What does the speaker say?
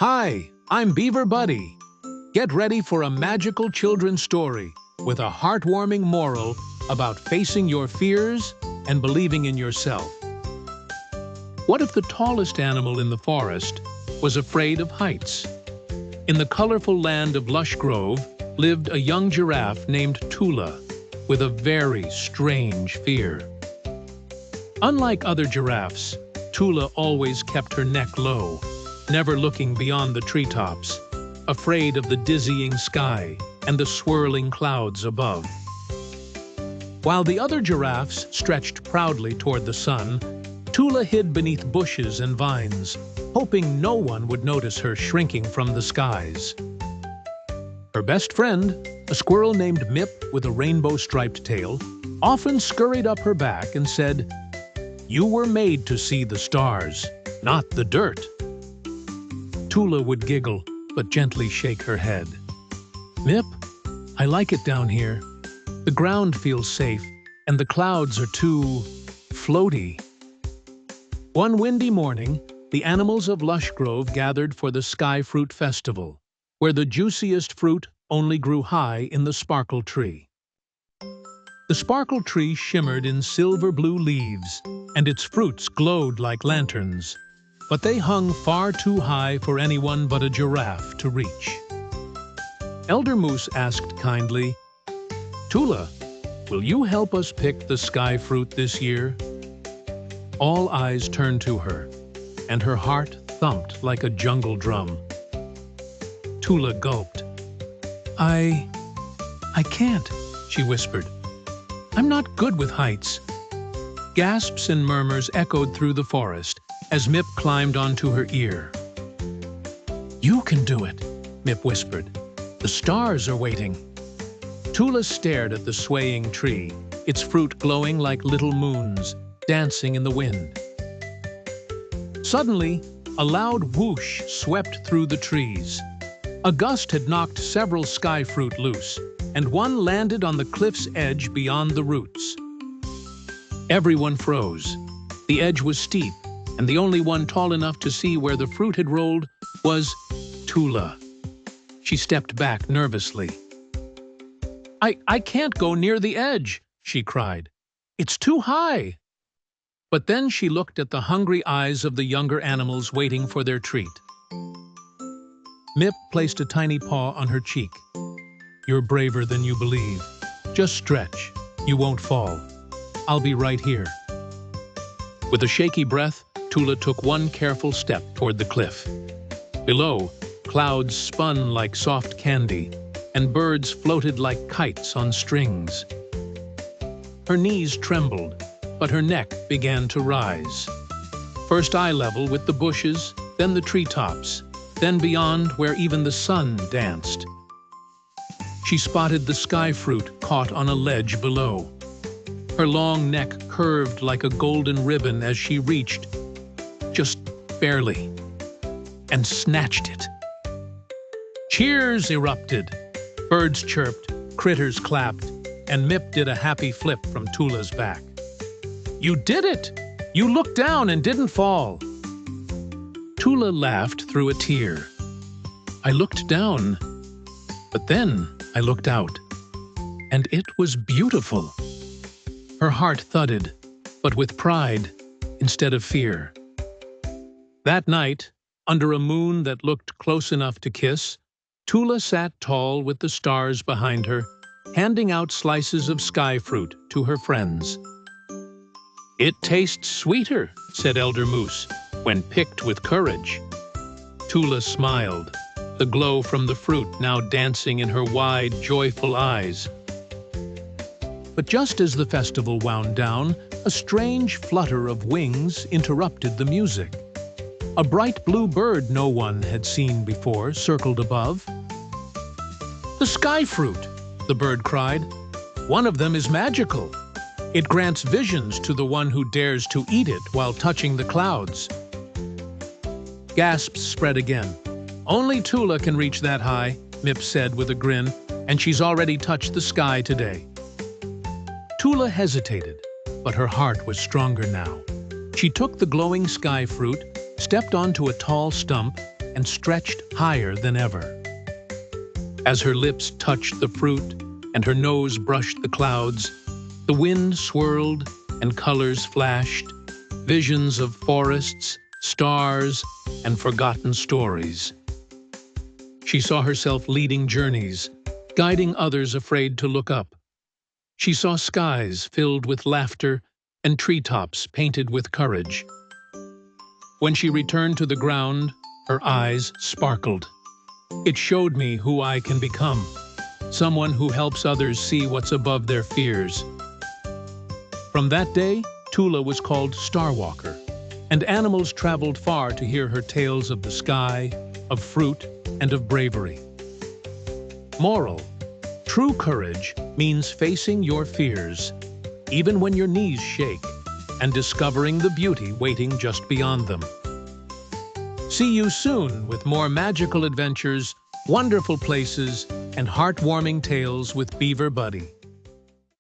Hi, I'm Beaver Buddy. Get ready for a magical children's story with a heartwarming moral about facing your fears and believing in yourself. What if the tallest animal in the forest was afraid of heights? In the colorful land of Lushgrove lived a young giraffe named Tula with a very strange fear. Unlike other giraffes, Tula always kept her neck low, never looking beyond the treetops, afraid of the dizzying sky and the swirling clouds above. While the other giraffes stretched proudly toward the sun, Tula hid beneath bushes and vines, hoping no one would notice her shrinking from the skies. Her best friend, a squirrel named Mip with a rainbow-striped tail, often scurried up her back and said, "You were made to see the stars, not the dirt." Tula would giggle, but gently shake her head. "Mip, I like it down here. The ground feels safe, and the clouds are too floaty." One windy morning, the animals of Lushgrove gathered for the Skyfruit Festival, where the juiciest fruit only grew high in the sparkle tree. The sparkle tree shimmered in silver-blue leaves, and its fruits glowed like lanterns, but they hung far too high for anyone but a giraffe to reach. Elder Moose asked kindly, "Tula, will you help us pick the sky fruit this year?" All eyes turned to her, and her heart thumped like a jungle drum. Tula gulped. I can't," she whispered. "I'm not good with heights." Gasps and murmurs echoed through the forest as Mip climbed onto her ear. "You can do it," Mip whispered. "The stars are waiting." Tula stared at the swaying tree, its fruit glowing like little moons, dancing in the wind. Suddenly, a loud whoosh swept through the trees. A gust had knocked several sky fruit loose, and one landed on the cliff's edge beyond the roots. Everyone froze. The edge was steep, and the only one tall enough to see where the fruit had rolled was Tula. She stepped back nervously. I can't go near the edge," she cried. "It's too high." But then she looked at the hungry eyes of the younger animals waiting for their treat. Mip placed a tiny paw on her cheek. "You're braver than you believe. Just stretch. You won't fall. I'll be right here." With a shaky breath, Tula took one careful step toward the cliff. Below, clouds spun like soft candy, and birds floated like kites on strings. Her knees trembled, but her neck began to rise. First eye level with the bushes, then the treetops, then beyond where even the sun danced. She spotted the sky fruit caught on a ledge below. Her long neck curved like a golden ribbon as she reached, just barely, and snatched it. Cheers erupted. Birds chirped, critters clapped, and Mip did a happy flip from Tula's back. "You did it! You looked down and didn't fall." Tula laughed through a tear. "I looked down, but then I looked out, and it was beautiful." Her heart thudded, but with pride instead of fear. That night, under a moon that looked close enough to kiss, Tula sat tall with the stars behind her, handing out slices of sky fruit to her friends. "It tastes sweeter," said Elder Moose, "when picked with courage." Tula smiled, the glow from the fruit now dancing in her wide, joyful eyes. But just as the festival wound down, a strange flutter of wings interrupted the music. A bright blue bird no one had seen before circled above. "The sky fruit!" the bird cried. "One of them is magical. It grants visions to the one who dares to eat it while touching the clouds." Gasps spread again. "Only Tula can reach that high," Mip said with a grin, "and she's already touched the sky today." Tula hesitated, but her heart was stronger now. She took the glowing sky fruit, stepped onto a tall stump, and stretched higher than ever. As her lips touched the fruit and her nose brushed the clouds, the wind swirled and colors flashed, visions of forests, stars, and forgotten stories. She saw herself leading journeys, guiding others afraid to look up. She saw skies filled with laughter and treetops painted with courage. When she returned to the ground, her eyes sparkled. It showed me who I can become, someone who helps others see what's above their fears. From that day, Tula was called Starwalker, and animals traveled far to hear her tales of the sky, of fruit, and of bravery. Moral: true courage means facing your fears, even when your knees shake, and discovering the beauty waiting just beyond them. See you soon with more magical adventures, wonderful places, and heartwarming tales with Beaver Buddy.